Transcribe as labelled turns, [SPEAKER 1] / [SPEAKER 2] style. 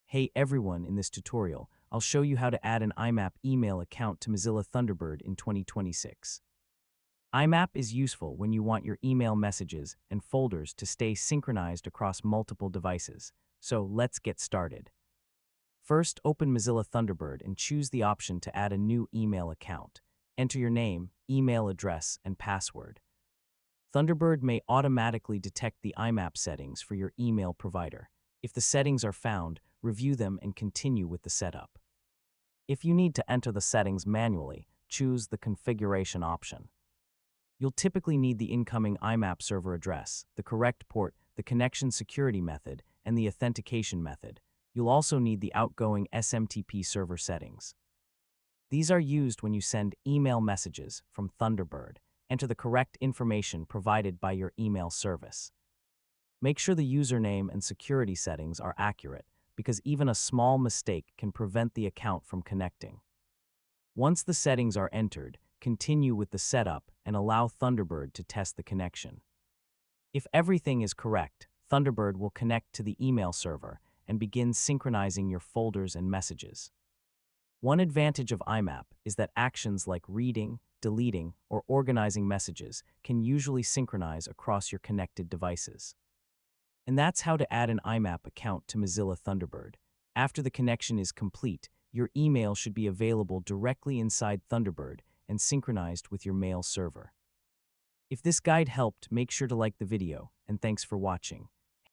[SPEAKER 1] Hey everyone, in this tutorial, I'll show you how to add an IMAP email account to Mozilla Thunderbird in 2026. IMAP is useful when you want your email messages and folders to stay synchronized across multiple devices. So let's get started. First, open Mozilla Thunderbird and choose the option to add a new email account. Enter your name, email address, and password. Thunderbird may automatically detect the IMAP settings for your email provider. If the settings are found, review them and continue with the setup. If you need to enter the settings manually, choose the configuration option. You'll typically need the incoming IMAP server address, the correct port, the connection security method, and the authentication method. You'll also need the outgoing SMTP server settings. These are used when you send email messages from Thunderbird. Enter the correct information provided by your email service. Make sure the username and security settings are accurate, because even a small mistake can prevent the account from connecting. Once the settings are entered, continue with the setup and allow Thunderbird to test the connection. If everything is correct, Thunderbird will connect to the email server and begin synchronizing your folders and messages. One advantage of IMAP is that actions like reading, deleting, or organizing messages can usually synchronize across your connected devices. And that's how to add an IMAP account to Mozilla Thunderbird. After the connection is complete, your email should be available directly inside Thunderbird and synchronized with your mail server. If this guide helped, make sure to like the video, and thanks for watching.